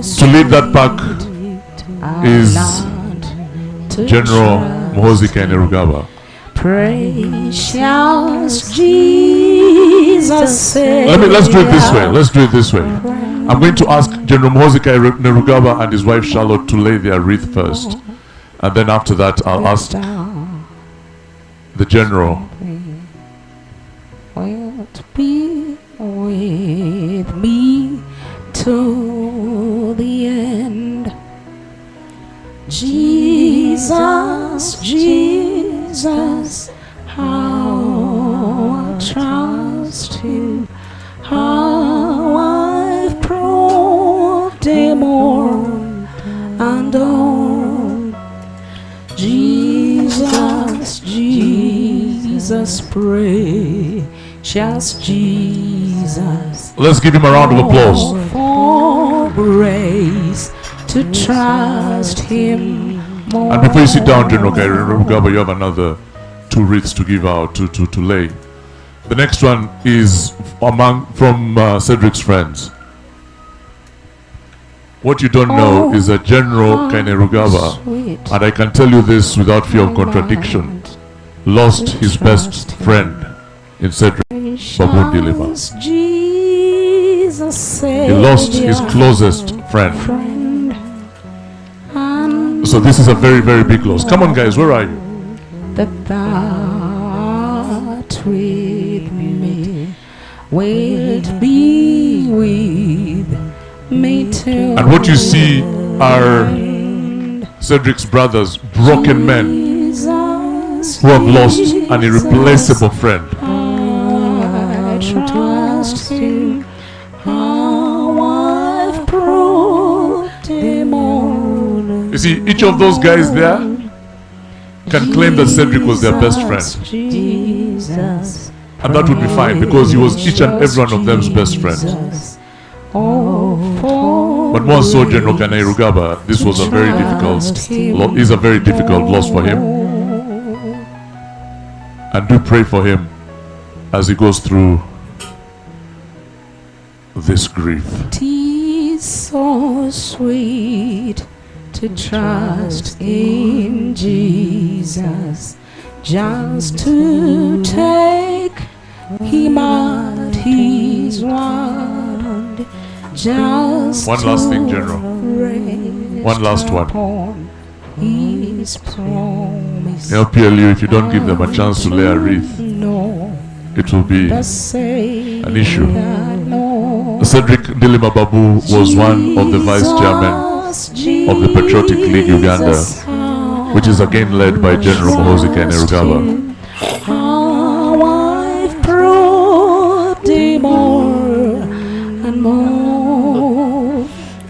To lead that pack is General Muhoozi Kainerugaba. Precious Jesus. Let's do it this way. Let's do it this way. I'm going to ask General Muhoozi Kainerugaba and his wife Charlotte to lay their wreath first, and then after that I'll ask the General. Be with me to the end. Jesus, Jesus, how I trust you, how I've proved him on and on. Jesus, Jesus, precious Jesus. Let's give him a round of applause. For grace to trust him more. And before you sit down, General Kainerugaba, you have another 2 wreaths to give out, to lay. The next one is from Cedric's friends. What you don't know is that General Kainerugaba, and I can tell you this without fear of contradiction, lost his best friend in Cedric, Babundilima. He lost his closest friend. So this is a very, very big loss. Come on, guys, where are you? That with me will be with me too. And what you see are Cedric's brothers, broken men who have lost an irreplaceable friend. I trust him, how I've proved him on. You see, each of those guys there can claim that Cedric was their best friend. Jesus, and that would be fine because he was each and every one of them's best friend. But more so, General Kainerugaba, this was a very difficult loss for him. And do pray for him as he goes through this grief. 'Tis so sweet to trust in Jesus, just to take him at his word. Just one last thing, General. One last one. His promise. PLU, if you don't give them a chance to lay a wreath, it will be an issue. Cedric Dilima Babu was one of the vice chairmen of the Patriotic League Uganda, which is again led by General Muhoozi Kainerugaba. How I've proved him more and more.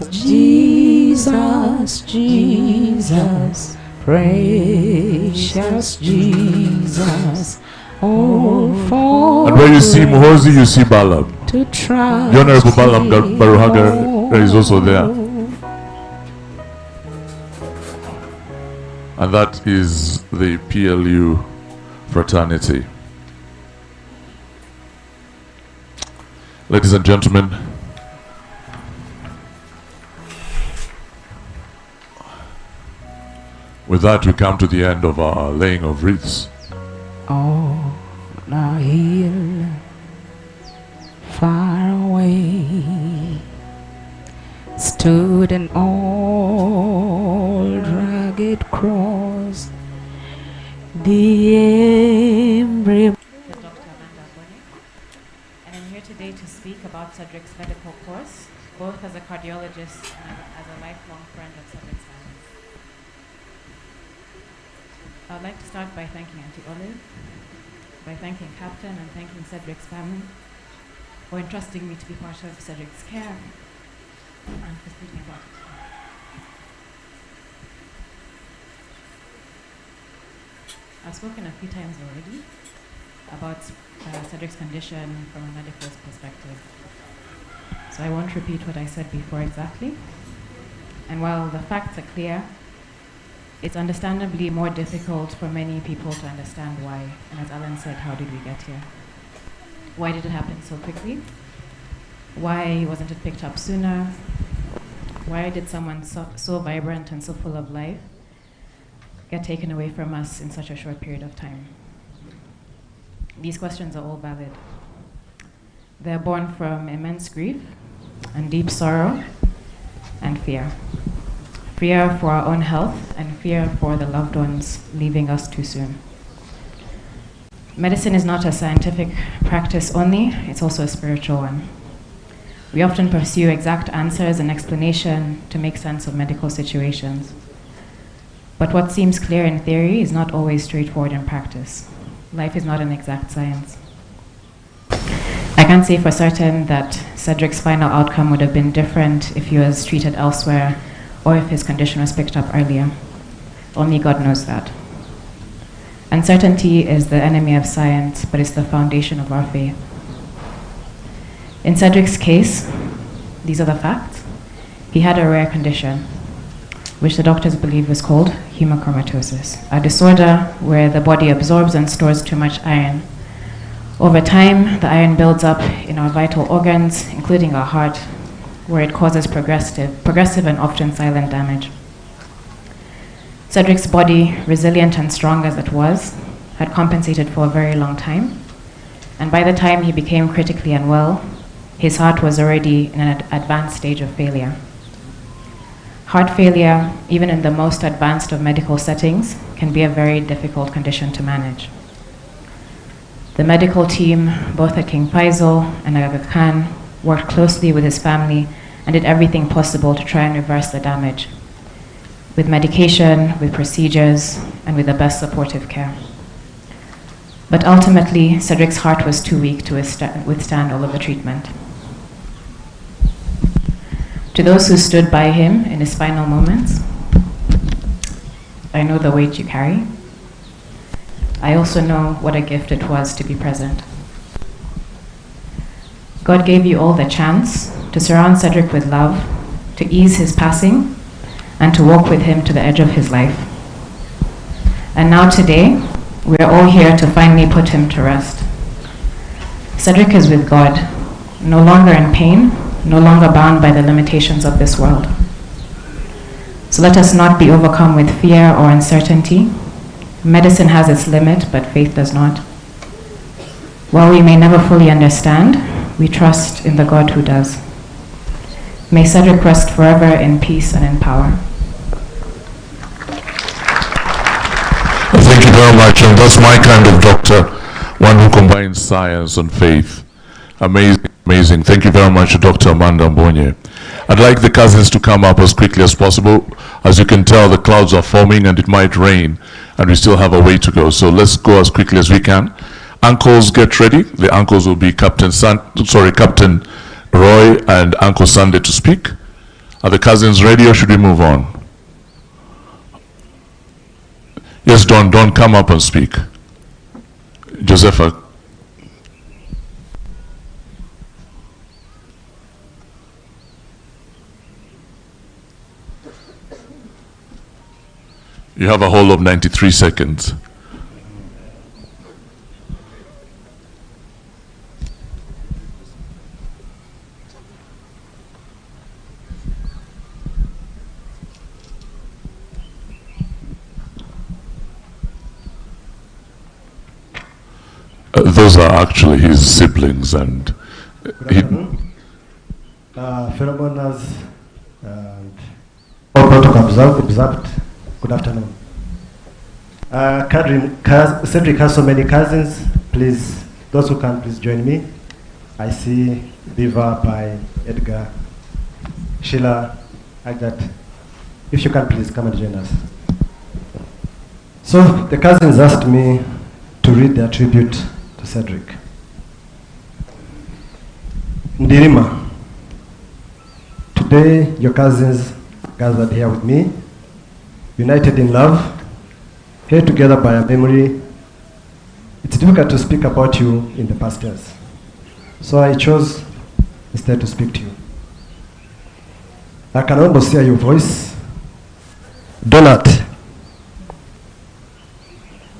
Jesus, Jesus, precious Jesus. Oh, for and where you see Muhoozi, you see Balam. to try. The Honorable Balam Baruhaga is also there. And that is the PLU fraternity. Ladies and gentlemen, with that we come to the end of our laying of wreaths. Oh, now hill far away stood an old rugged cross, the emblem. And I'm here today to speak about Cedric's medical course, both as a cardiologist and as a lifelong friend of Cedric's family. I would like to start by thanking Auntie Olive, by thanking Captain and thanking Cedric's family for entrusting me to be part of Cedric's care and for speaking about it. I've spoken a few times already about Cedric's condition from a medical perspective, so I won't repeat what I said before exactly. And while the facts are clear, it's understandably more difficult for many people to understand why. And as Alan said, how did we get here? Why did it happen so quickly? Why wasn't it picked up sooner? Why did someone so vibrant and so full of life get taken away from us in such a short period of time? These questions are all valid. They're born from immense grief and deep sorrow and fear. Fear for our own health and fear for the loved ones leaving us too soon. Medicine is not a scientific practice only, it's also a spiritual one. We often pursue exact answers and explanation to make sense of medical situations. But what seems clear in theory is not always straightforward in practice. Life is not an exact science. I can't say for certain that Cedric's final outcome would have been different if he was treated elsewhere or if his condition was picked up earlier. Only God knows that. Uncertainty is the enemy of science, but it's the foundation of our faith. In Cedric's case, these are the facts. He had a rare condition, which the doctors believe is called hemochromatosis, a disorder where the body absorbs and stores too much iron. Over time, the iron builds up in our vital organs, including our heart, where it causes progressive and often silent damage. Cedric's body, resilient and strong as it was, had compensated for a very long time, and by the time he became critically unwell, his heart was already in an advanced stage of failure. Heart failure, even in the most advanced of medical settings, can be a very difficult condition to manage. The medical team, both at King Faisal and Aga Khan, worked closely with his family and did everything possible to try and reverse the damage, with medication, with procedures, and with the best supportive care. But ultimately, Cedric's heart was too weak to withstand all of the treatment. To those who stood by him in his final moments, I know the weight you carry. I also know what a gift it was to be present. God gave you all the chance to surround Cedric with love, to ease his passing, and to walk with him to the edge of his life. And now today, we are all here to finally put him to rest. Cedric is with God, no longer in pain, no longer bound by the limitations of this world. So let us not be overcome with fear or uncertainty. Medicine has its limit, but faith does not. While we may never fully understand, we trust in the God who does. May Cedric rest forever in peace and in power. Thank you very much, and that's my kind of doctor, one who combines science and faith. Amazing, amazing. Thank you very much, Dr. Amanda Mbonye. I'd like the cousins to come up as quickly as possible. As you can tell, the clouds are forming and it might rain, and we still have a way to go. So let's go as quickly as we can. Uncles, get ready. The uncles will be Captain Roy and Uncle Sunday to speak. Are the cousins ready, or should we move on? Yes, Don, come up and speak. Josepha. You have a whole of 93 seconds. Those are actually his siblings, and fellow mourners and all protocol observed. Good afternoon. Cedric has so many cousins. Please, those who can, please join me. I see Beaver, Pai, Edgar, Sheila, like that. If you can, please come and join us. So the cousins asked me to read their tribute to Cedric. Ndirima, today your cousins gathered here with me, united in love, held together by a memory. It's difficult to speak about you in the past years, so I chose instead to speak to you. I can almost hear your voice. Donut,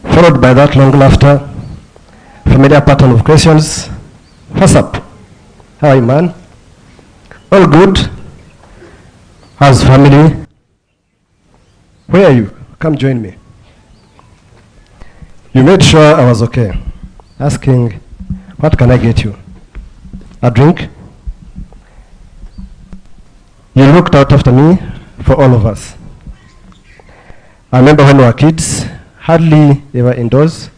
followed by that long laughter, familiar pattern of questions. What's up? How are you, man? All good? As family, where are you? Come join me. You made sure I was okay, asking, what can I get you? A drink? You looked out after me for all of us. I remember when we were kids, hardly ever indoors,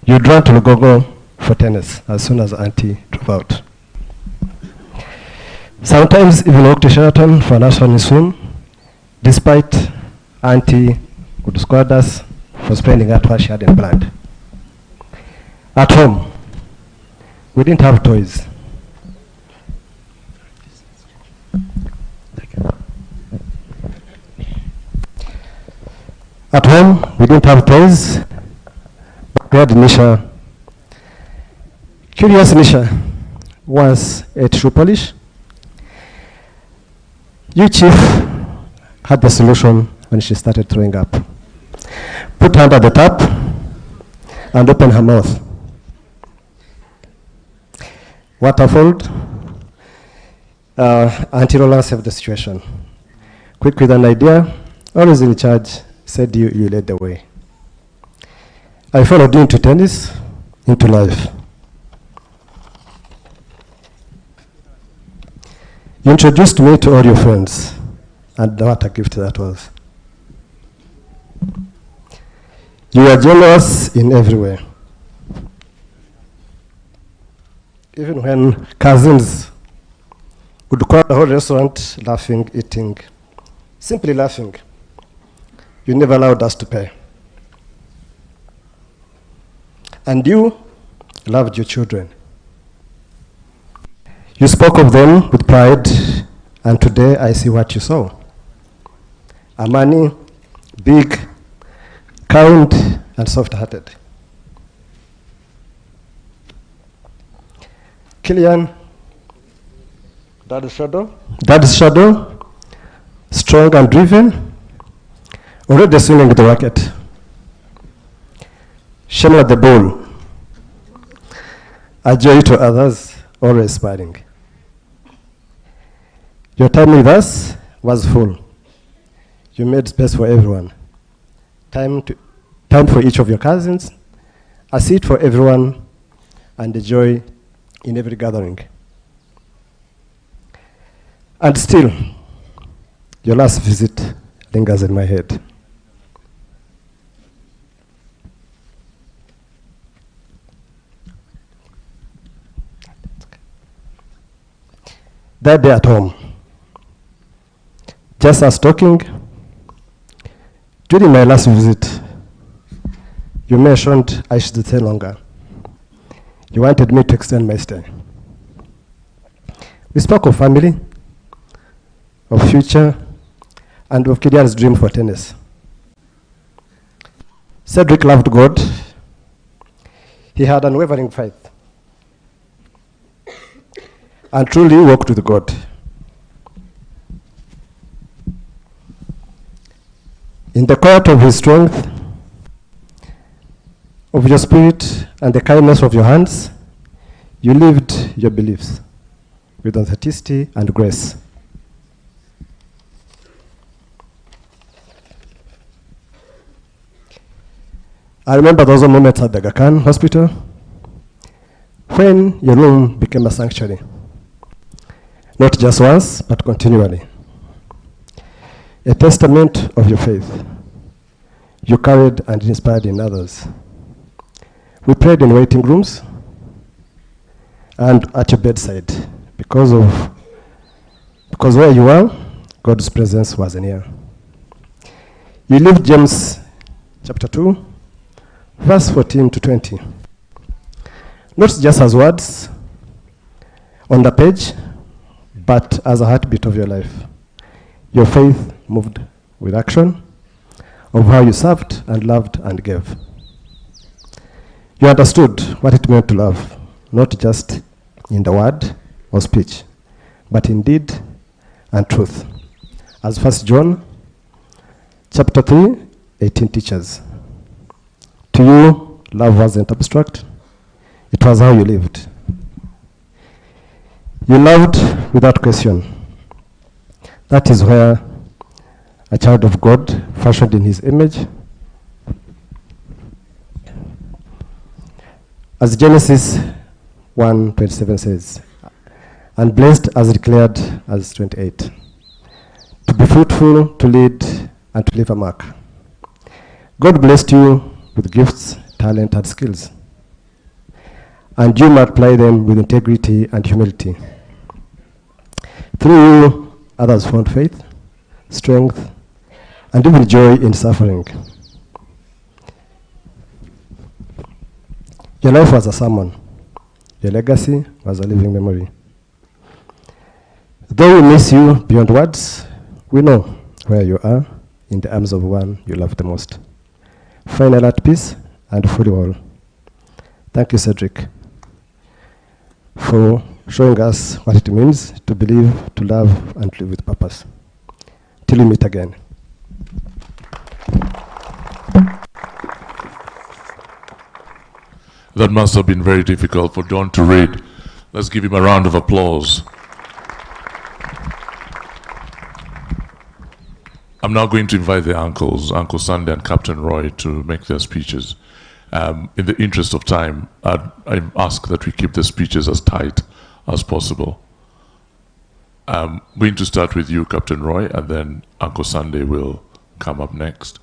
you'd run to Lugogo for tennis as soon as Auntie drove out. Sometimes even walked to Sheraton for an afternoon swim, despite Auntie would scold us for spending at what she hadn't planned. At home, we didn't have toys. At home, we didn't have toys, but we had Nisha. Curious Nisha was a shoe polish. You, Chief, had the solution when she started throwing up. Put her under the tap and open her mouth. Water followed. Auntie Roland saved the situation. Quick with an idea, always in charge, said you led the way. I followed you into tennis, into life. You introduced me to all your friends, and what a gift that was. You were generous in every way. Even when cousins would call the whole restaurant laughing, eating, simply laughing, you never allowed us to pay. And you loved your children. You spoke of them with pride, and today I see what you saw. Amani, big, kind, and soft-hearted. Killian, Dad's shadow, strong and driven, already swinging the racket. Shemla the bull, a joy to others, always smiling. Your time with us was full. You made space for everyone. Time for each of your cousins, a seat for everyone, and a joy in every gathering. And still, your last visit lingers in my head. That day at home, just as talking, during my last visit, you mentioned I should stay longer. You wanted me to extend my stay. We spoke of family, of future, and of Killian's dream for tennis. Cedric loved God. He had unwavering faith, and truly walked with God. In the quiet of his strength, of your spirit, and the kindness of your hands, you lived your beliefs with authenticity and grace. I remember those moments at the Aga Khan Hospital when your room became a sanctuary, not just once, but continually. A testament of your faith you carried and inspired in others. We prayed in waiting rooms and at your bedside because where you were, God's presence was near. You lived James chapter 2, verse 14 to 20. Not just as words on the page, but as a heartbeat of your life. Your faith moved with action of how you served and loved and gave. You understood what it meant to love, not just in the word or speech, but in deed and truth. As 1 John chapter 3, 18 teaches. To you, love wasn't abstract. It was how you lived. You loved without question. That is where a child of God, fashioned in his image, as Genesis 1:27 says, and blessed as declared as 28, to be fruitful, to lead, and to leave a mark. God blessed you with gifts, talent, and skills, and you multiply them with integrity and humility. Through you, others found faith, strength, and even joy in suffering. Your life was a sermon. Your legacy was a living memory. Though we miss you beyond words, we know where you are, in the arms of one you love the most. Final at peace and fully whole. Thank you, Cedric, for showing us what it means to believe, to love, and to live with purpose. Till we meet again. That must have been very difficult for John to read. Let's give him a round of applause. I'm now going to invite the uncles, Uncle Sunday and Captain Roy, to make their speeches. In the interest of time, I ask that we keep the speeches as tight as possible. I'm going to start with you, Captain Roy, and then Uncle Sunday will come up next.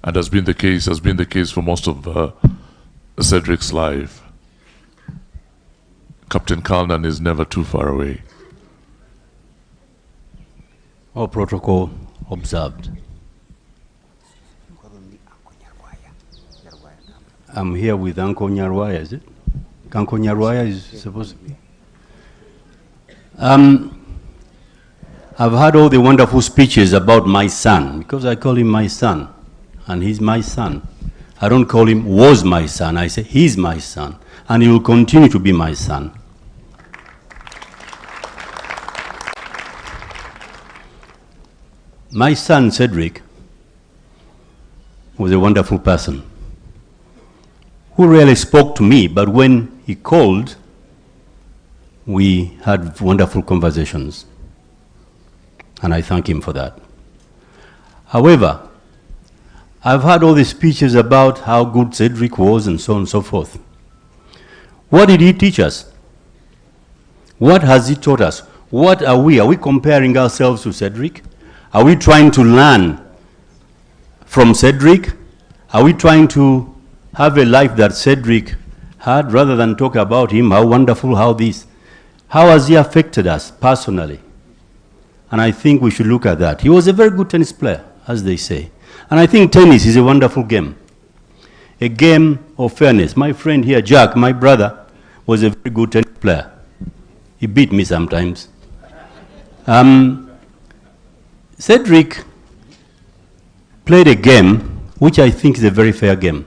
And has been the case for most of Cedric's life. Captain Kalnan is never too far away. All protocol observed. I'm here with Uncle Nyarwaya, is it? Uncle Nyarwaya is supposed to be. I've heard all the wonderful speeches about my son, because I call him my son, and he's my son. I don't call him was my son, I say he's my son, and he will continue to be my son. My son, Cedric, was a wonderful person who rarely spoke to me, but when he called, we had wonderful conversations, and I thank him for that. However, I've heard all the speeches about how good Cedric was and so on and so forth. What did he teach us? What has he taught us? What are we? Are we comparing ourselves to Cedric? Are we trying to learn from Cedric? Are we trying to have a life that Cedric had rather than talk about him, how wonderful, how this? How has he affected us personally? And I think we should look at that. He was a very good tennis player, as they say. And I think tennis is a wonderful game. A game of fairness. My friend here, Jack, my brother, was a very good tennis player. He beat me sometimes. Cedric played a game which I think is a very fair game.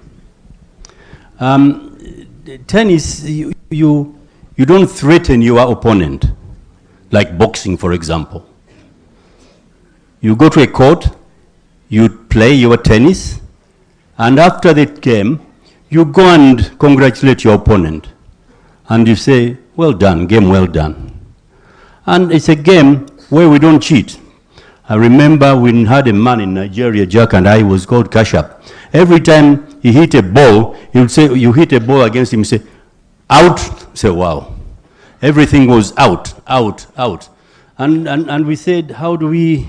Tennis, you don't threaten your opponent, like boxing, for example. You go to a court, you play your tennis, and after the game, you go and congratulate your opponent. And you say, well done, game well done. And it's a game where we don't cheat. I remember we had a man in Nigeria, Jack and I, was called Kashap. Every time he hit a ball, he would say, you hit a ball against him, he say, out. Say, wow. Everything was out, out, out. And we said, how do we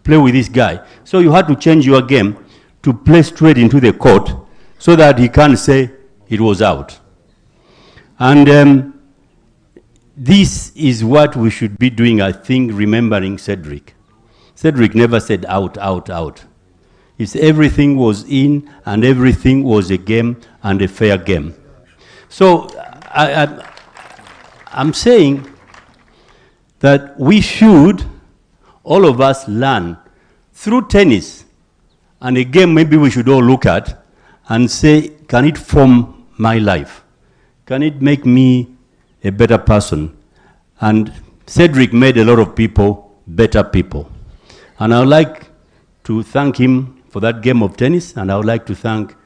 play with this guy? So you had to change your game to play straight into the court so that he can't say it was out. And this is what we should be doing, I think, remembering Cedric. Cedric never said out, out, out. He said everything was in and everything was a game and a fair game. So I'm saying that we should, all of us, learn through tennis, and a game maybe we should all look at and say, can it form my life? Can it make me a better person? And Cedric made a lot of people better people. And I would like to thank him for that game of tennis, and I would like to thank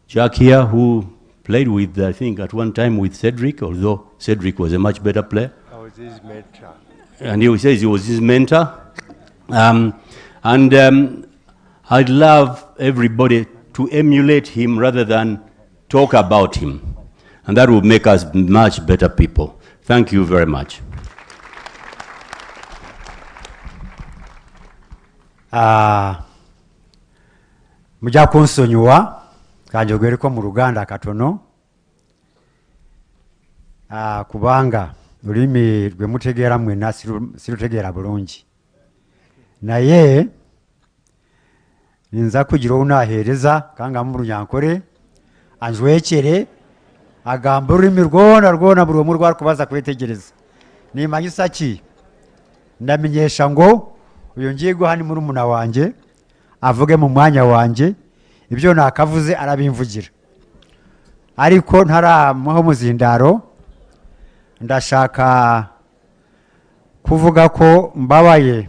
Jack here, who played with, I think, at one time with Cedric, although Cedric was a much better player. Oh, was his mentor. And he says he was his mentor. I'd love everybody to emulate him rather than talk about him. And that would make us much better people. Thank you very much. Mujja kunsonyiwa kanjogereko mu Luganda katono kubanga olulimi lwe mutegeera mwenna sirutegeera bulungi naye nza kugira onaaheereza kanga mulunyankore anjwekere agamba olulimi rwona buli omu rwarikubaza kwetegereza nimanyisa ki ndamenyesha ngo uyo ngiye hani murumuna wanje avuge mu mwanya wanje ibyo nakavuze arabimvugira ariko ntaramuho muzindaro ndashaka kuvuga ko mbabaye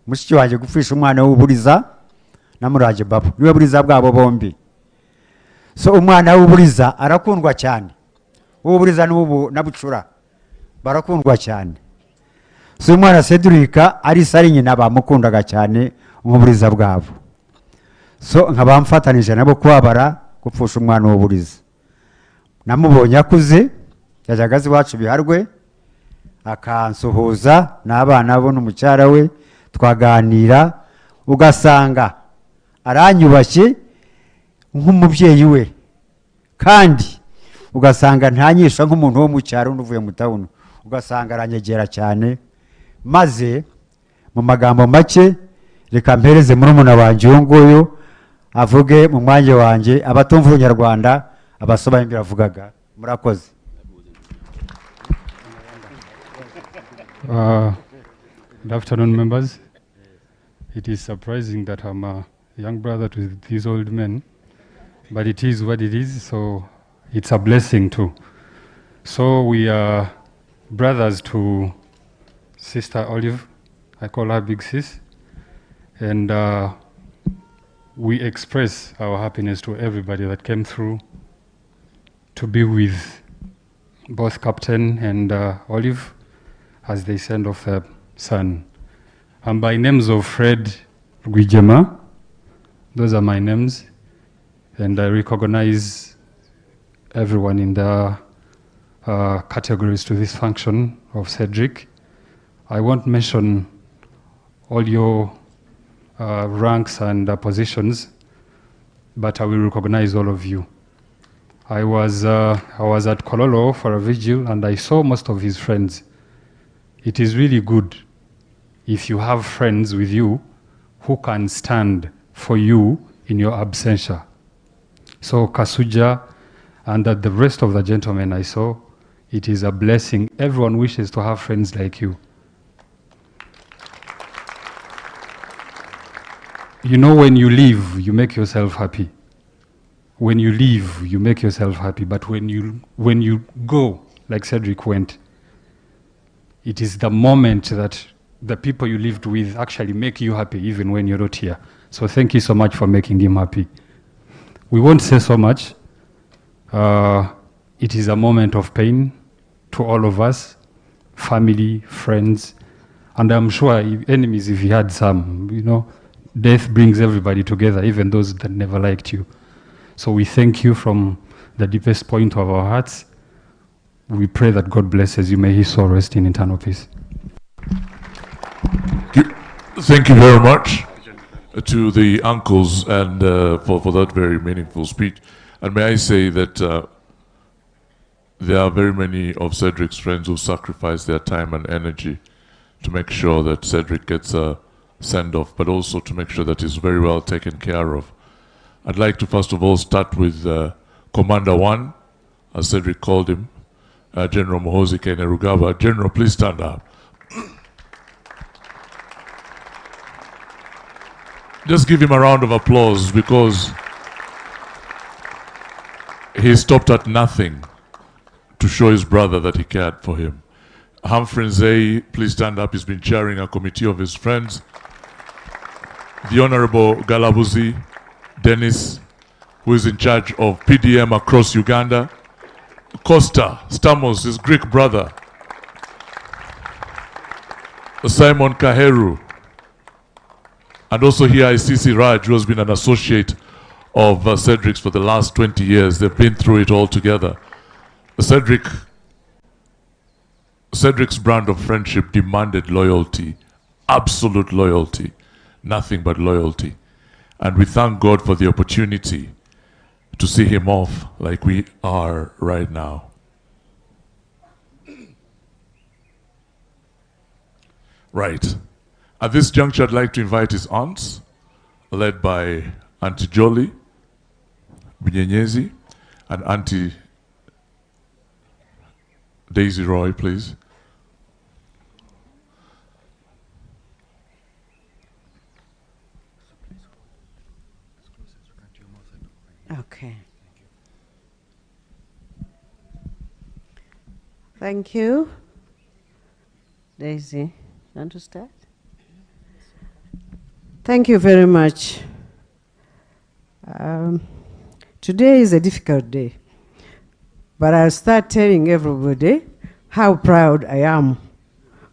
mushiki wanje gupfisha umwana w'uburiza namuraje babo niwe buriza bwabo bombi so umwana w'uburiza arakundwa cyane w'uburiza n'ubu nabucura barakundwa cyane so umwana Cedric ari sari nyina bamukundaga cyane umuburiza bwabo so nkabamfatanije nabo kwabara gupfusha umwana w'uburiza namubonye akuze yajagazi wacu biharwe akansuhuza n'abana bo n'umucyara we twaganira ugasanga aranyubashye nk'umubyeyi we kandi ugasanga ntanyisha nk'umuntu wo mu cyaro n'uvuye mu town ugasanga aranyegera cyane maze mu magambo make reka mpereze murumuna wanje uyu nguyu avuge mu mwanya wanje abatumva urunyarwanda abasoma imbere avugaga murakoze. Good afternoon, members. It is surprising that I'm a young brother to these old men, but it is what it is, so it's a blessing too. So we are brothers to Sister Olive, I call her Big Sis, and we express our happiness to everybody that came through to be with both Captain and Olive as they send off their son. And by names of Fred Guijema, those are my names, and I recognize everyone in their categories to this function of Cedric. I won't mention all your ranks and positions, but I will recognize all of you. I was at Kololo for a vigil, and I saw most of his friends. It is really good if you have friends with you who can stand for you in your absentia. So Kasuja and the rest of the gentlemen I saw, it is a blessing. Everyone wishes to have friends like you. You know, when you leave, you make yourself happy. When you leave, you make yourself happy. But when you go, like Cedric went, it is the moment that the people you lived with actually make you happy, even when you're not here. So thank you so much for making him happy. We won't say so much. It is a moment of pain to all of us, family, friends, and I'm sure enemies if he had some. You know, death brings everybody together, even those that never liked you. So we thank you from the deepest point of our hearts. We pray that God blesses you. May his soul rest in eternal peace. Thank you very much to the uncles and for that very meaningful speech. And may I say that there are very many of Cedric's friends who sacrifice their time and energy to make sure that Cedric gets a send-off, but also to make sure that he's very well taken care of. I'd like to first of all start with Commander 1, as Cedric called him, General Muhoozi Kainerugaba. General, please stand up. Just give him a round of applause because he stopped at nothing to show his brother that he cared for him. Humphrey Nzei, please stand up. He's been chairing a committee of his friends. The Honorable Galabuzi Dennis, who is in charge of PDM across Uganda. Costa Stamos, his Greek brother. Simon Kaheru. And also here I see Siraj, who has been an associate of Cedric's for the last 20 years. They've been through it all together. Cedric's brand of friendship demanded loyalty, absolute loyalty, nothing but loyalty. And we thank God for the opportunity to see him off like we are right now. Right. At this juncture, I'd like to invite his aunts, led by Auntie Jolie Bunyenyezi and Auntie Daisy Roy, please. Okay. Thank you. Daisy, you want to start? Thank you very much. Today is a difficult day, but I'll start telling everybody how proud I am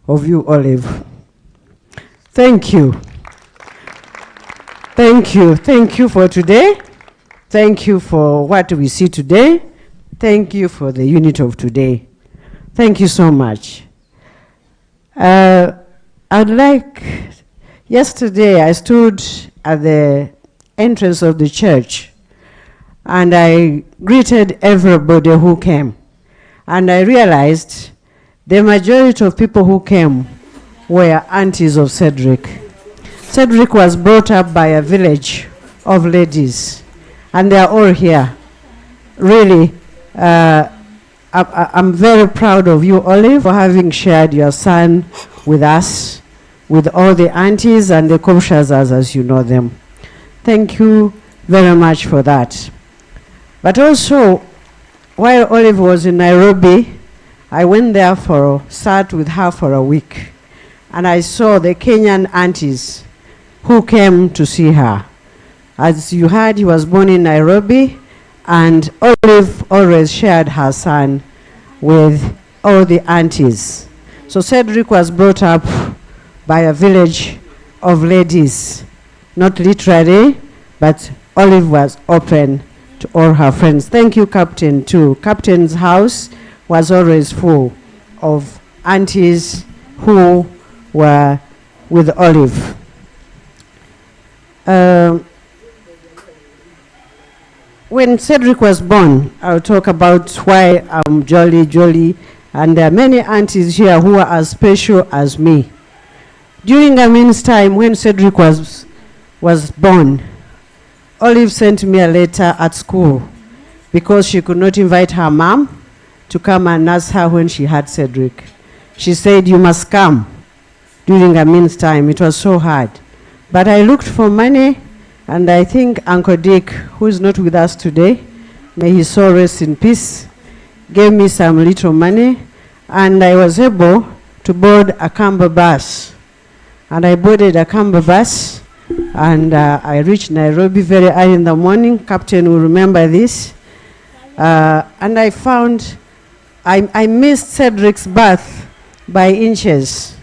of you, Olive. Thank you. Thank you. Thank you for today. Thank you for what we see today. Thank you for the unit of today. Thank you so much. Yesterday I stood at the entrance of the church and I greeted everybody who came. And I realized the majority of people who came were aunties of Cedric. Cedric was brought up by a village of ladies, and they are all here. Really, I'm very proud of you, Olive, for having shared your son with us, with all the aunties and the Komshazas as you know them. Thank you very much for that. But also, while Olive was in Nairobi, I went there sat with her for a week, and I saw the Kenyan aunties who came to see her. As you heard, he was born in Nairobi, and Olive always shared her son with all the aunties. So Cedric was brought up by a village of ladies, not literally, but Olive was open to all her friends. Thank you, Captain, too. Captain's house was always full of aunties who were with Olive. When Cedric was born, I'll talk about why I'm jolly, and there are many aunties here who are as special as me. During Amin's time, when Cedric was born, Olive sent me a letter at school because she could not invite her mom to come and nurse her when she had Cedric. She said, "You must come." During Amin's time, it was so hard. But I looked for money, and I think Uncle Dick, who is not with us today, may his soul rest in peace, gave me some little money, and I was able to board a Kamba bus. And I boarded a Kamba bus, and I reached Nairobi very early in the morning. Captain will remember this. And I found I missed Cedric's birth by inches.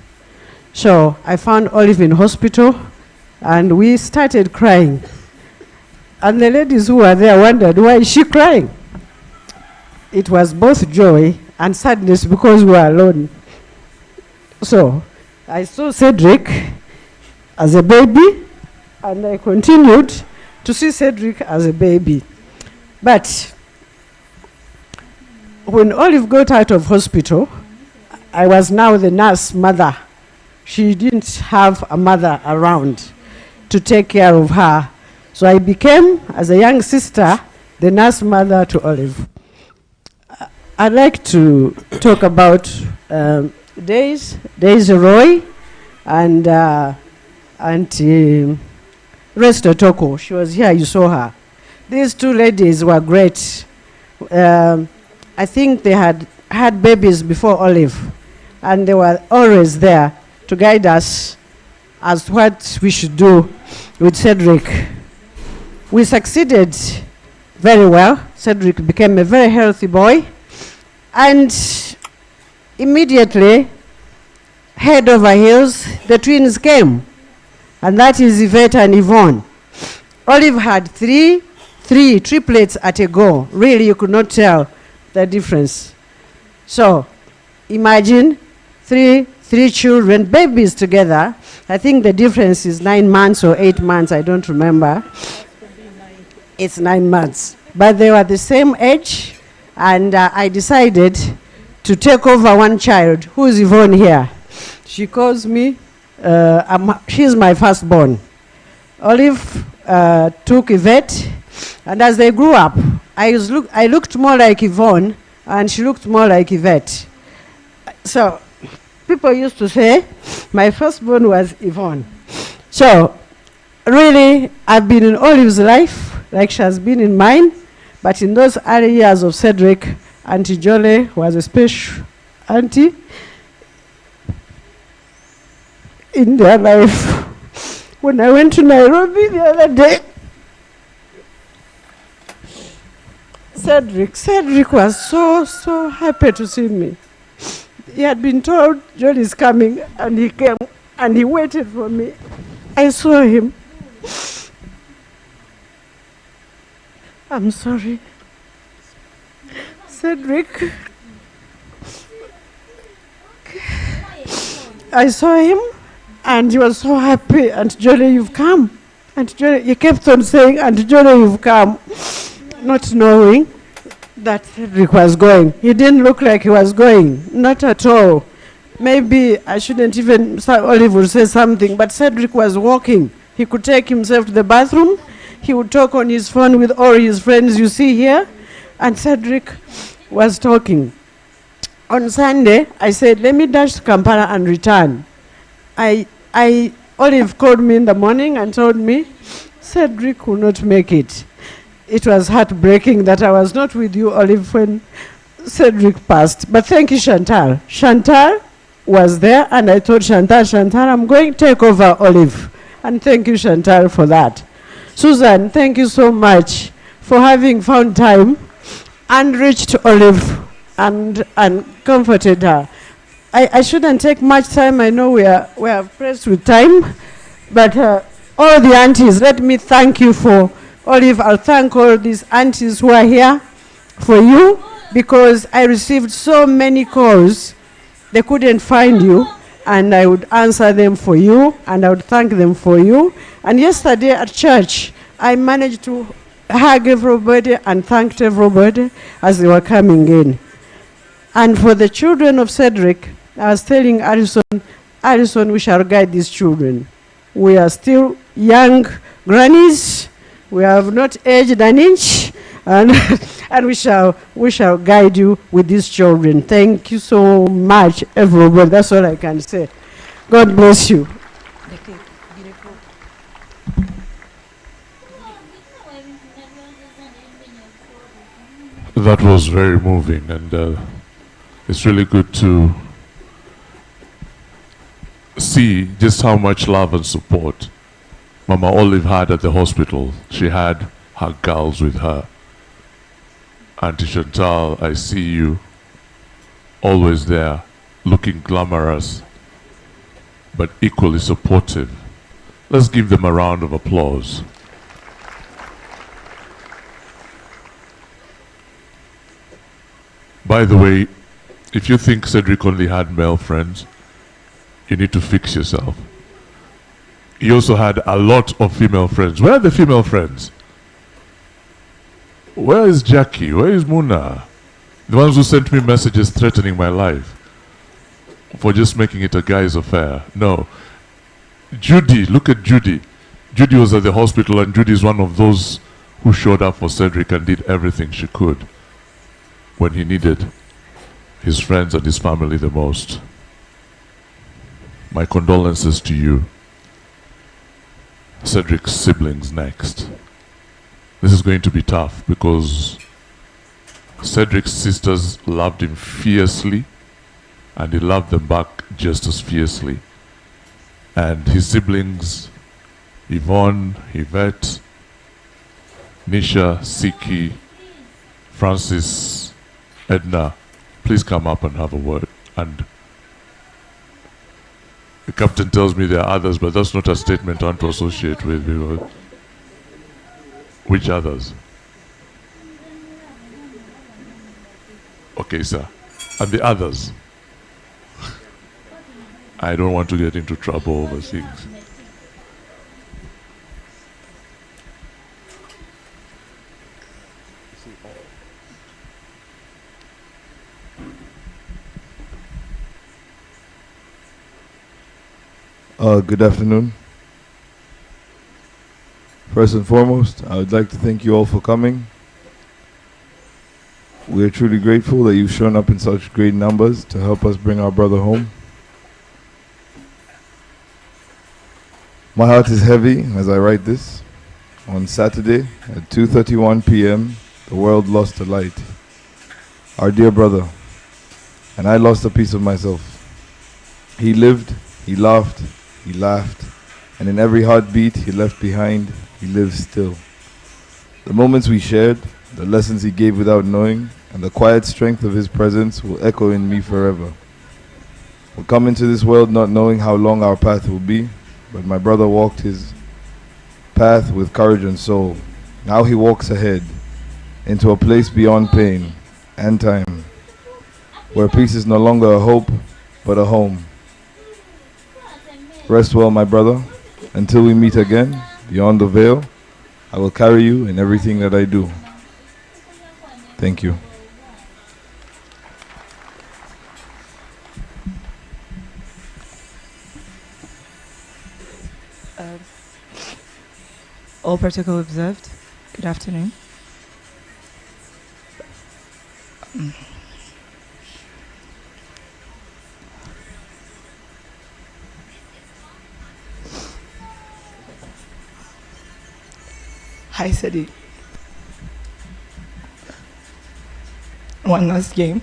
So I found Olive in hospital, and we started crying. And the ladies who were there wondered, why is she crying? It was both joy and sadness because we were alone. So I saw Cedric as a baby, and I continued to see Cedric as a baby. But when Olive got out of hospital, I was now the nurse mother. She didn't have a mother around to take care of her. So I became, as a young sister, the nurse mother to Olive. I'd like to talk about Daisy Roy and Auntie Resto Toko. She was here, you saw her. These two ladies were great. I think they had babies before Olive, and they were always there to guide us as what we should do with Cedric. We succeeded very well. Cedric became a very healthy boy, and immediately head over heels, the twins came. And that is Yvette and Yvonne. Olive had three triplets at a go. Really, you could not tell the difference. So, imagine three children, babies together. I think the difference is 9 months or 8 months, I don't remember. It's 9 months. But they were the same age, and I decided to take over one child. Who's Yvonne here? She calls me, she's my firstborn. Olive took Yvette, and as they grew up, I looked more like Yvonne, and she looked more like Yvette. So people used to say my firstborn was Yvonne. So really, I've been in Olive's life like she has been in mine, but in those early years of Cedric, Auntie Jolie was a special auntie in their life. When I went to Nairobi the other day, Cedric was so happy to see me. He had been told John is coming, and he came, and he waited for me. I saw him. I'm sorry. Cedric. I saw him, and he was so happy. Aunt Jolie, you've come. Aunt Jolie, he kept on saying, Aunt Jolie, you've come. Not knowing that Cedric was going. He didn't look like he was going, not at all. Maybe I shouldn't even, Olive would say something, but Cedric was walking. He could take himself to the bathroom. He would talk on his phone with all his friends you see here, and Cedric was talking. On Sunday, I said, let me dash to Kampala and return. Olive called me in the morning and told me, Cedric will not make it. It was heartbreaking that I was not with you, Olive, when Cedric passed. But thank you, Chantal. Chantal was there, and I told Chantal, I'm going to take over Olive. And thank you, Chantal, for that. Susan, thank you so much for having found time and reached Olive and comforted her. I shouldn't take much time. I know we are pressed with time. But all the aunties, let me thank you for Olive. I'll thank all these aunties who are here for you, because I received so many calls. They couldn't find you, and I would answer them for you, and I would thank them for you. And yesterday at church, I managed to hug everybody and thanked everybody as they were coming in. And for the children of Cedric, I was telling Alison, we shall guide these children. We are still young grannies. We have not aged an inch, and we shall guide you with these children. Thank you so much, everybody. That's all I can say. God bless you. That was very moving, and it's really good to see just how much love and support Mama Olive had at the hospital. She had her girls with her. Auntie Chantal, I see you always there, looking glamorous, but equally supportive. Let's give them a round of applause. By the way, if you think Cedric only had male friends, you need to fix yourself. He also had a lot of female friends. Where are the female friends? Where is Jackie? Where is Muna? The ones who sent me messages threatening my life for just making it a guy's affair. No. Judy, look at Judy. Judy was at the hospital, and Judy is one of those who showed up for Cedric and did everything she could when he needed his friends and his family the most. My condolences to you. Cedric's siblings next. This is going to be tough because Cedric's sisters loved him fiercely, and he loved them back just as fiercely. And his siblings, Yvonne, Yvette, Nisha, Siki, Francis, Edna, please come up and have a word. And The captain tells me there are others, but that's not a statement I want to associate with. Which others? Okay, sir. And the others? I don't want to get into trouble over things. Good afternoon. First and foremost, I would like to thank you all for coming. We are truly grateful that you've shown up in such great numbers to help us bring our brother home. My heart is heavy as I write this. On Saturday at 2:31 p.m., the world lost a light. Our dear brother. And I lost a piece of myself. He lived, he laughed, he laughed, and in every heartbeat he left behind, he lives still. The moments we shared, the lessons he gave without knowing, and the quiet strength of his presence will echo in me forever. We'll come into this world not knowing how long our path will be, but my brother walked his path with courage and soul. Now he walks ahead into a place beyond pain and time, where peace is no longer a hope, but a home. Rest well, my brother. Until we meet again, beyond the veil, I will carry you in everything that I do. Thank you. All protocol observed. Good afternoon. Hi, Cedric. One last game,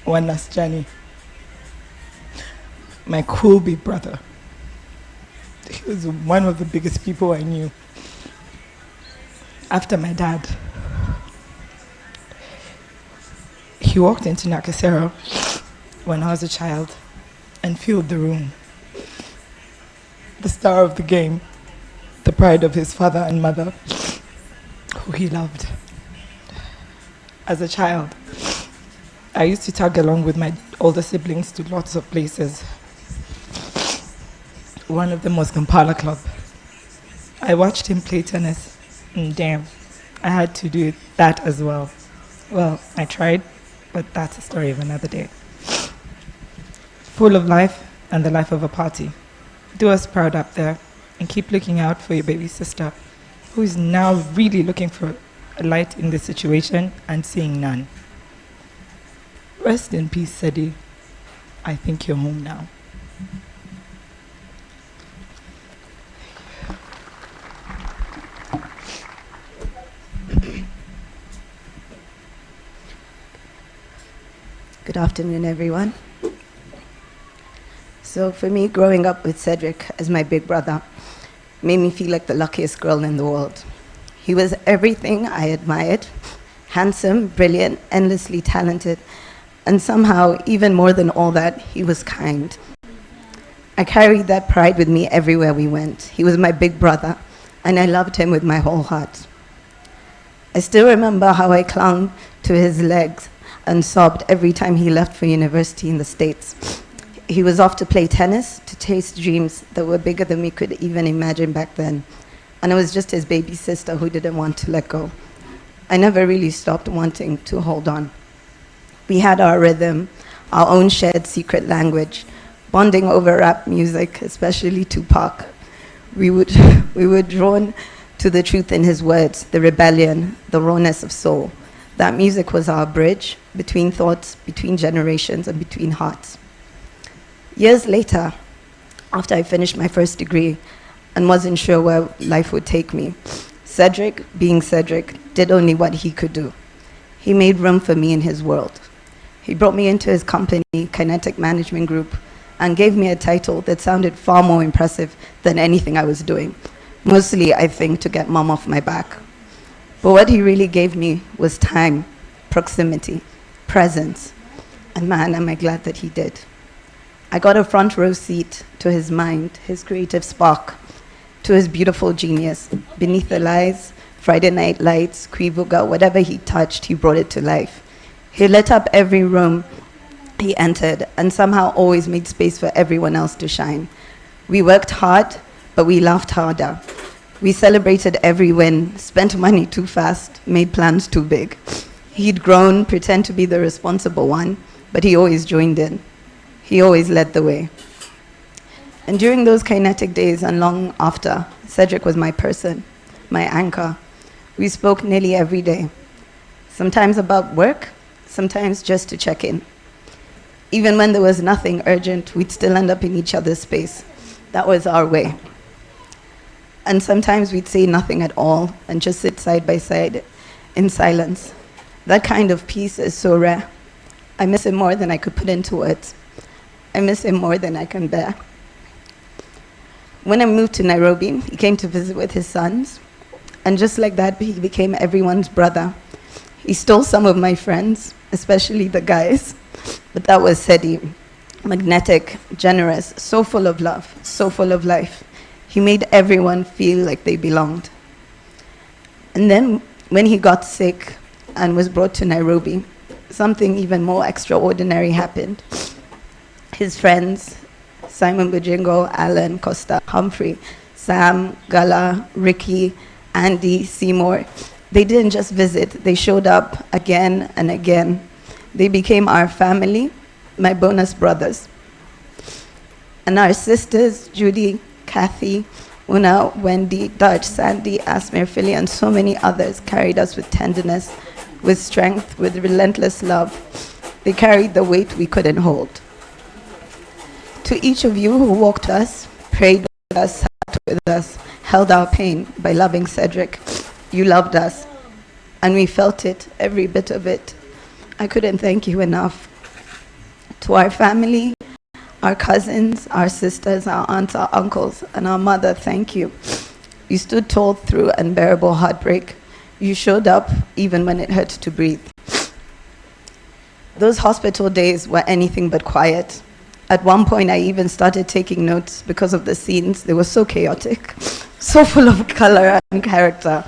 one last journey. My cool big brother. He was one of the biggest people I knew. After my dad, he walked into Nakasero when I was a child and filled the room. The star of the game, the pride of his father and mother, who he loved. As a child, I used to tag along with my older siblings to lots of places. One of them was Kampala Club. I watched him play tennis, and damn, I had to do that as well. Well, I tried, but that's a story of another day. Full of life and the life of a party. Do us proud up there, and keep looking out for your baby sister, who is now really looking for a light in this situation and seeing none. Rest in peace, Cedric. I think you're home now. Good afternoon, everyone. So for me, growing up with Cedric as my big brother made me feel like the luckiest girl in the world. He was everything I admired: handsome, brilliant, endlessly talented, and somehow, even more than all that, he was kind. I carried that pride with me everywhere we went. He was my big brother, and I loved him with my whole heart. I still remember how I clung to his legs and sobbed every time he left for university in the States. He was off to play tennis, to chase dreams that were bigger than we could even imagine back then. And I was just his baby sister who didn't want to let go. I never really stopped wanting to hold on. We had our rhythm, our own shared secret language, bonding over rap music, especially Tupac. We were drawn to the truth in his words, the rebellion, the rawness of soul. That music was our bridge between thoughts, between generations, and between hearts. Years later, after I finished my first degree and wasn't sure where life would take me, Cedric, being Cedric, did only what he could do. He made room for me in his world. He brought me into his company, Kinetic Management Group, and gave me a title that sounded far more impressive than anything I was doing. Mostly, I think, to get mom off my back. But what he really gave me was time, proximity, presence. And man, am I glad that he did. I got a front row seat to his mind, his creative spark, to his beautiful genius. Beneath the Lies, Friday Night Lights, Kwivuga, whatever he touched, he brought it to life. He lit up every room he entered and somehow always made space for everyone else to shine. We worked hard, but we laughed harder. We celebrated every win, spent money too fast, made plans too big. He'd grown, pretend to be the responsible one, but he always joined in. He always led the way. And during those kinetic days and long after, Cedric was my person, my anchor. We spoke nearly every day, sometimes about work, sometimes just to check in. Even when there was nothing urgent, we'd still end up in each other's space. That was our way. And sometimes we'd say nothing at all and just sit side by side in silence. That kind of peace is so rare. I miss him more than I could put into words. I miss him more than I can bear. When I moved to Nairobi, he came to visit with his sons. And just like that, he became everyone's brother. He stole some of my friends, especially the guys. But that was Sedi, magnetic, generous, so full of love, so full of life. He made everyone feel like they belonged. And then when he got sick and was brought to Nairobi, something even more extraordinary happened. His friends, Simon Bujingo, Alan, Costa, Humphrey, Sam, Gala, Ricky, Andy, Seymour, they didn't just visit, they showed up again and again. They became our family, my bonus brothers. And our sisters, Judy, Kathy, Una, Wendy, Dutch, Sandy, Asmir, Philly, and so many others carried us with tenderness, with strength, with relentless love. They carried the weight we couldn't hold. To each of you who walked us, prayed with us, sat with us, held our pain by loving Cedric, you loved us, and we felt it, every bit of it. I couldn't thank you enough. To our family, our cousins, our sisters, our aunts, our uncles, and our mother, thank you. You stood tall through unbearable heartbreak. You showed up even when it hurt to breathe. Those hospital days were anything but quiet. At one point, I even started taking notes because of the scenes. They were so chaotic, so full of color and character.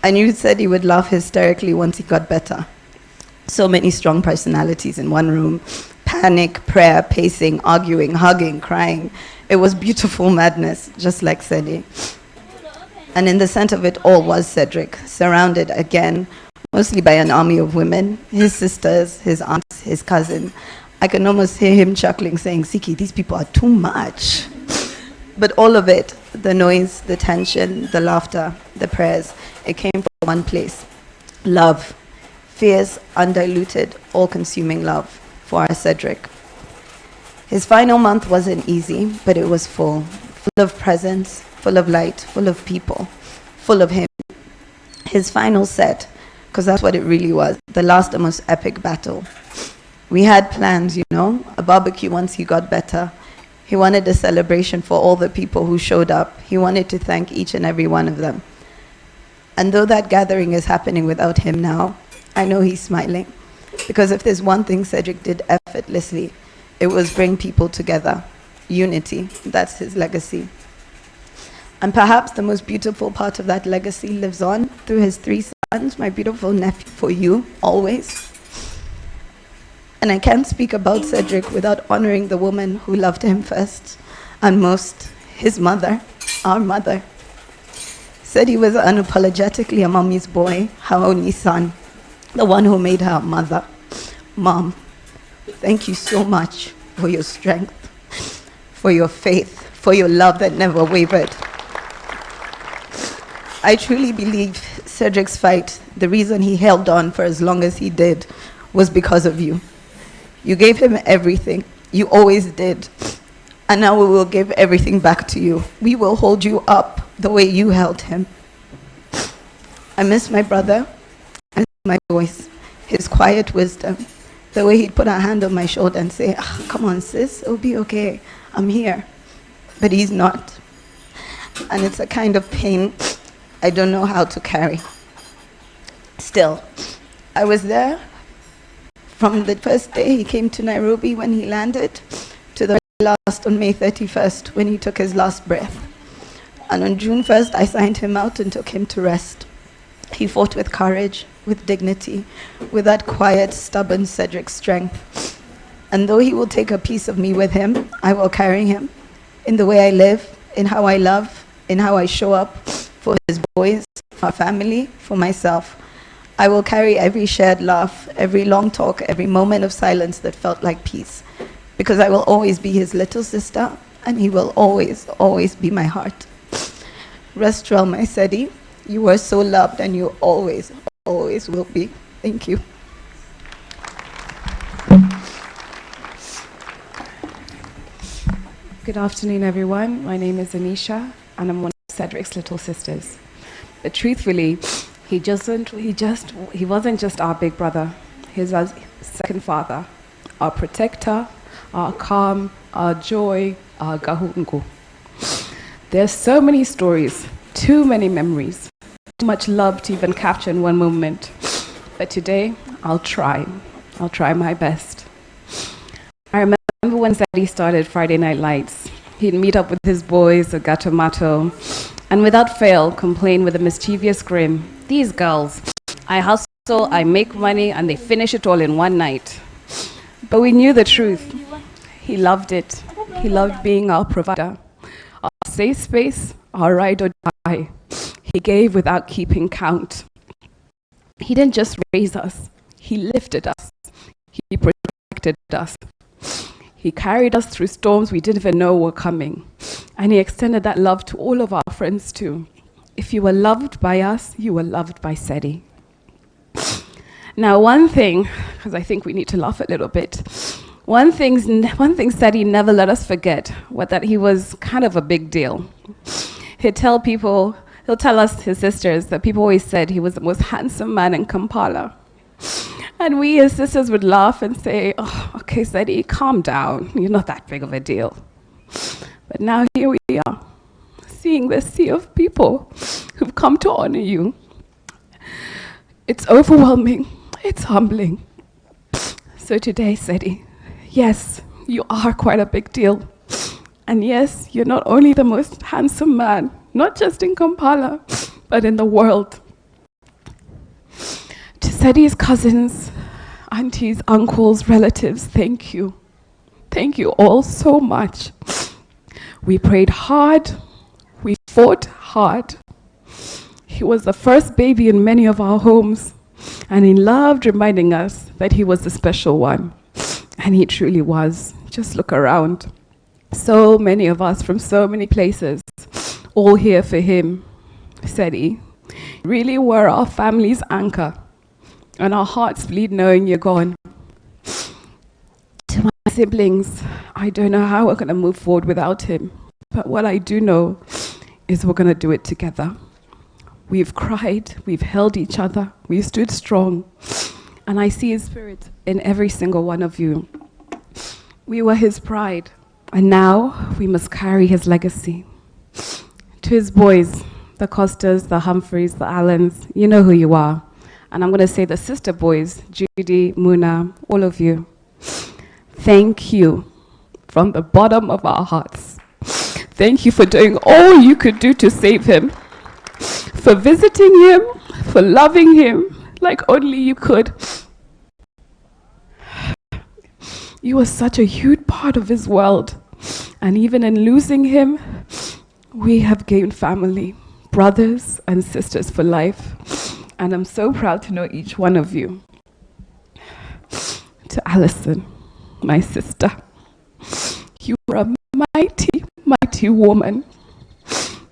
And you said he would laugh hysterically once he got better. So many strong personalities in one room. Panic, prayer, pacing, arguing, hugging, crying. It was beautiful madness, just like Sedi. And in the center of it all was Cedric, surrounded again, mostly by an army of women, his sisters, his aunts, his cousin. I can almost hear him chuckling, saying, Siki, these people are too much. But all of it, the noise, the tension, the laughter, the prayers, it came from one place. Love. Fierce, undiluted, all-consuming love for our Cedric. His final month wasn't easy, but it was full of presence, full of light, full of people, full of him. His final set, because that's what it really was, the last and most epic battle. We had plans, a barbecue once he got better. He wanted a celebration for all the people who showed up. He wanted to thank each and every one of them. And though that gathering is happening without him now, I know he's smiling. Because if there's one thing Cedric did effortlessly, it was bring people together. Unity, that's his legacy. And perhaps the most beautiful part of that legacy lives on through his 3 sons, my beautiful nephew, for you, always. And I can't speak about Cedric without honoring the woman who loved him first and most, his mother, our mother. Said he was unapologetically a mommy's boy, her only son, the one who made her a mother. Mom, thank you so much for your strength, for your faith, for your love that never wavered. I truly believe Cedric's fight, the reason he held on for as long as he did, was because of you. You gave him everything. You always did. And now we will give everything back to you. We will hold you up the way you held him. I miss my brother. I miss my voice, his quiet wisdom, the way he'd put a hand on my shoulder and say, come on, sis, it'll be okay. I'm here. But he's not. And it's a kind of pain I don't know how to carry. Still, I was there from the first day he came to Nairobi when he landed to the last on May 31st when he took his last breath. And on June 1st, I signed him out and took him to rest. He fought with courage, with dignity, with that quiet, stubborn Cedric strength. And though he will take a piece of me with him, I will carry him in the way I live, in how I love, in how I show up for his boys, for our family, for myself. I will carry every shared laugh, every long talk, every moment of silence that felt like peace, because I will always be his little sister, and he will always, always be my heart. Rest well, my Sedi. You are so loved, and you always, always will be. Thank you. Good afternoon, everyone. My name is Anisha, and I'm one of Cedric's little sisters. But truthfully, he wasn't just our big brother. He's our second father, our protector, our calm, our joy, our gahungu. There's so many stories, too many memories, too much love to even capture in one moment. But today, I'll try my best. I remember when Zaddy started Friday Night Lights. He'd meet up with his boys at Gatomato, and without fail, complain with a mischievous grin, "These girls, I hustle, I make money, and they finish it all in one night." But we knew the truth. He loved it. He loved being our provider, our safe space, our ride or die. He gave without keeping count. He didn't just raise us, he lifted us. He protected us. He carried us through storms we didn't even know were coming. And he extended that love to all of our friends too. If you were loved by us, you were loved by Sedi. Now one thing, because I think we need to laugh a little bit, one thing Sedi never let us forget was that he was kind of a big deal. He'll tell us, his sisters, that people always said he was the most handsome man in Kampala. And we as sisters would laugh and say, "Oh, okay, Sedi, calm down. You're not that big of a deal." But now here we are, seeing this sea of people who've come to honor you. It's overwhelming. It's humbling. So today, Sedi, yes, you are quite a big deal. And yes, you're not only the most handsome man, not just in Kampala, but in the world. To Sedi's cousins, aunties, uncles, relatives, thank you. Thank you all so much. We prayed hard. We fought hard. He was the first baby in many of our homes, and he loved reminding us that he was the special one. And he truly was. Just look around. So many of us from so many places, all here for him. Sedi, really were our family's anchor. And our hearts bleed knowing you're gone. To my siblings, I don't know how we're going to move forward without him. But what I do know is we're going to do it together. We've cried, we've held each other, we've stood strong. And I see his spirit in every single one of you. We were his pride, and now we must carry his legacy. To his boys, the Costas, the Humphreys, the Allens, you know who you are. And I'm going to say the sister boys, Judy, Muna, all of you. Thank you from the bottom of our hearts. Thank you for doing all you could do to save him, for visiting him, for loving him like only you could. You were such a huge part of his world. And even in losing him, we have gained family, brothers and sisters for life. And I'm so proud to know each one of you. To Alison, my sister, you were a mighty, mighty woman.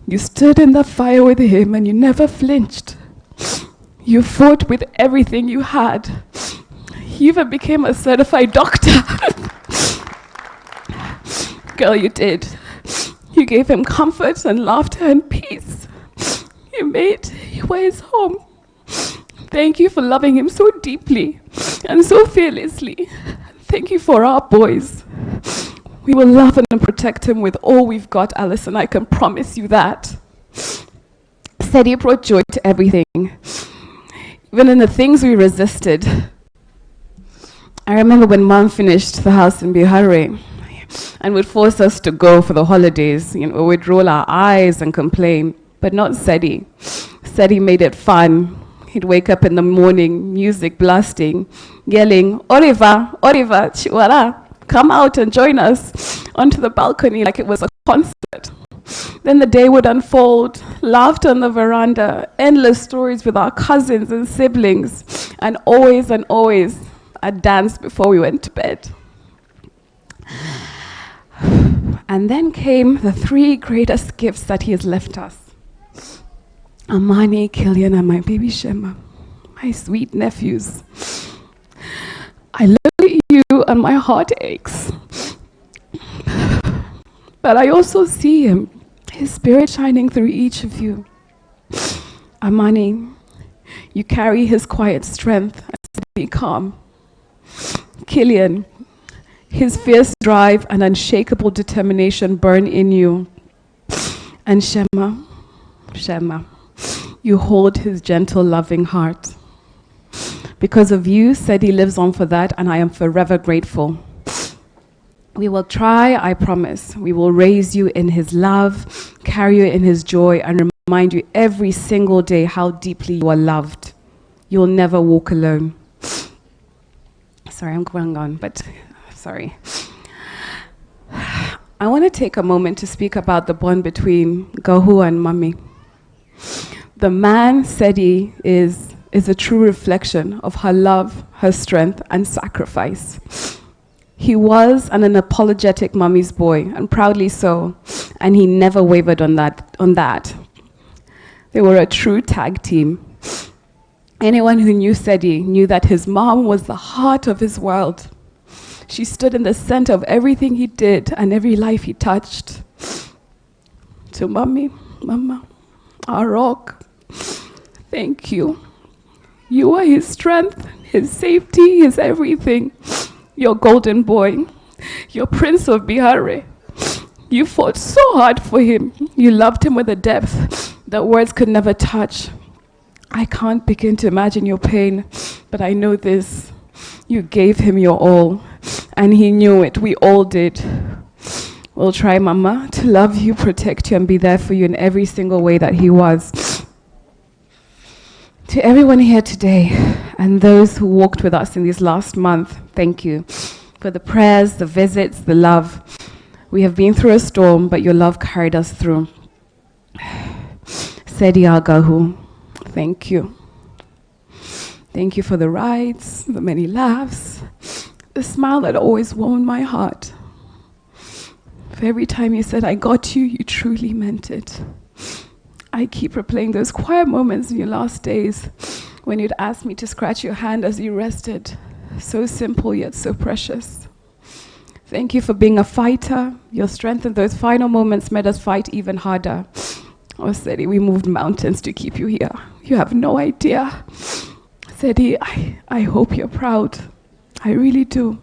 You stood in the fire with him and you never flinched. You fought with everything you had. You even became a certified doctor. Girl, you did. You gave him comfort and laughter and peace. You made your his home. Thank you for loving him so deeply and so fearlessly. Thank you for our boys. We will love and protect him with all we've got, Alice, and I can promise you that. Sedi brought joy to everything, even in the things we resisted. I remember when Mom finished the house in Bihare, and would force us to go for the holidays. You know, we'd roll our eyes and complain, but not Sedi. Sedi made it fun. He'd wake up in the morning, music blasting, yelling, Oliver, Oliver, Chiwara, come out and join us onto the balcony like it was a concert. Then the day would unfold, laughter on the veranda, endless stories with our cousins and siblings, and always a dance before we went to bed. And then came the 3 greatest gifts that he has left us. Amani, Killian, and my baby Shema, my sweet nephews. I look at you and my heart aches. But I also see him, his spirit shining through each of you. Amani, you carry his quiet strength and be calm. Killian, his fierce drive and unshakable determination burn in you. And Shema, you hold his gentle, loving heart. Because of you, Sedi lives on for that, and I am forever grateful. We will try, I promise. We will raise you in his love, carry you in his joy, and remind you every single day how deeply you are loved. You'll never walk alone. Sorry, I'm going on, but sorry. I want to take a moment to speak about the bond between Gahu and Mami. The man, Sedi, is a true reflection of her love, her strength, and sacrifice. He was an unapologetic Mummy's boy, and proudly so, and he never wavered on that. They were a true tag team. Anyone who knew Sedi knew that his mom was the heart of his world. She stood in the center of everything he did and every life he touched. To Mummy, Mama, our rock, thank you. You are his strength, his safety, his everything. Your golden boy, your prince of Bihare. You fought so hard for him. You loved him with a depth that words could never touch. I can't begin to imagine your pain, but I know this. You gave him your all, and he knew it. We all did. We'll try, Mama, to love you, protect you, and be there for you in every single way that he was. To everyone here today, and those who walked with us in this last month, thank you for the prayers, the visits, the love. We have been through a storm, but your love carried us through. Sedi Agahu, thank you. Thank you for the rides, the many laughs, the smile that always warmed my heart. For every time you said, I got you, you truly meant it. I keep replaying those quiet moments in your last days when you'd ask me to scratch your hand as you rested. So simple yet so precious. Thank you for being a fighter. Your strength in those final moments made us fight even harder. Oh, Sedi, we moved mountains to keep you here. You have no idea. Sedi, I hope you're proud. I really do.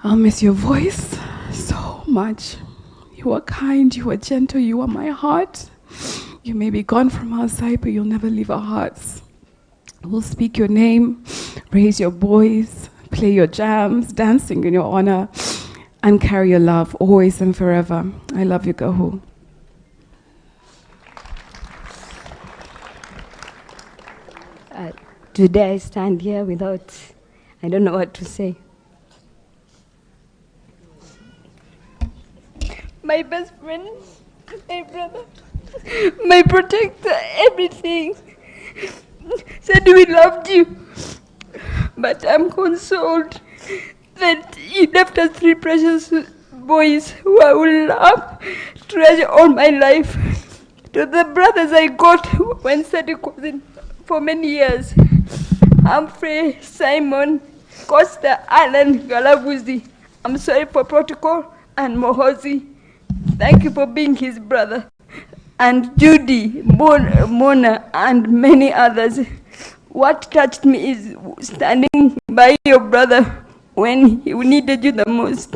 I'll miss your voice so much. You are kind, you are gentle, you are my heart. You may be gone from our side, but you'll never leave our hearts. We'll speak your name, raise your voice, play your jams, dancing in your honor, and carry your love always and forever. I love you, Gahu. Today I stand here I don't know what to say. My best friend, my brother, my protector, everything. Said we loved you, but I'm consoled that he left us 3 precious boys who I will love, treasure all my life. To the brothers I got when Cedric was in for many years, Humphrey, Simon, Costa, Alan, Galabuzi. I'm sorry for protocol, and Muhoozi. Thank you for being his brother. And Judy, Mona, and many others. What touched me is standing by your brother when he needed you the most.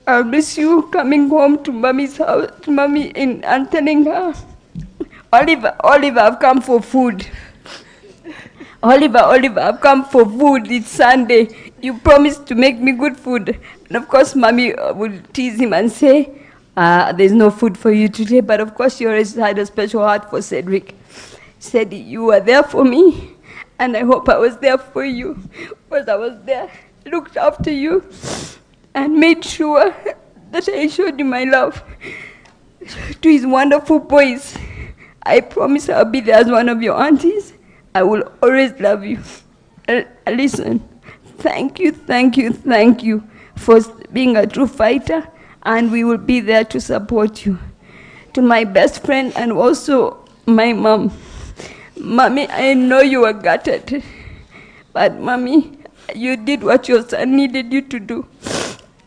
I'll miss you coming home to Mommy's house, Mommy, and telling her, Oliver, I've come for food. Oliver, I've come for food. It's Sunday. You promised to make me good food. And of course, Mommy would tease him and say, there's no food for you today. But of course, she always had a special heart for Cedric. Said, you were there for me, and I hope I was there for you. Because I was there, looked after you, and made sure that I showed you my love. To his wonderful boys, I promise I'll be there as one of your aunties. I will always love you. Listen, thank you for being a true fighter, and we will be there to support you. To my best friend and also my mom. Mommy, I know you were gutted, but Mommy, you did what your son needed you to do.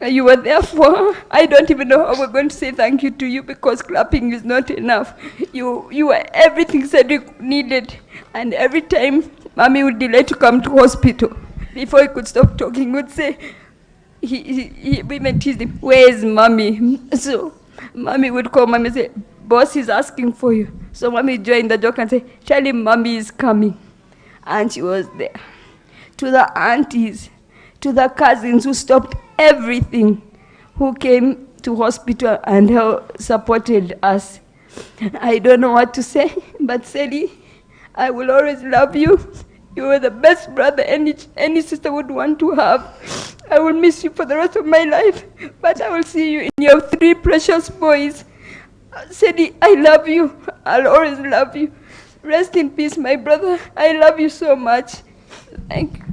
You were there for her. I don't even know how we're going to say thank you to you because clapping is not enough. You were everything Cedric needed, and every time Mommy would delay to come to hospital, before he could stop talking, would say, women teased him, where's Mommy? So Mommy would call Mommy and say, boss is asking for you. So Mommy joined the joke and say, tell him Mommy is coming. And she was there. To the aunties, to the cousins who stopped everything, who came to hospital and supported us. I don't know what to say, but Sally, I will always love you. You were the best brother any sister would want to have. I will miss you for the rest of my life, but I will see you in your 3 precious boys. Sally, I love you. I'll always love you. Rest in peace, my brother. I love you so much. Thank you.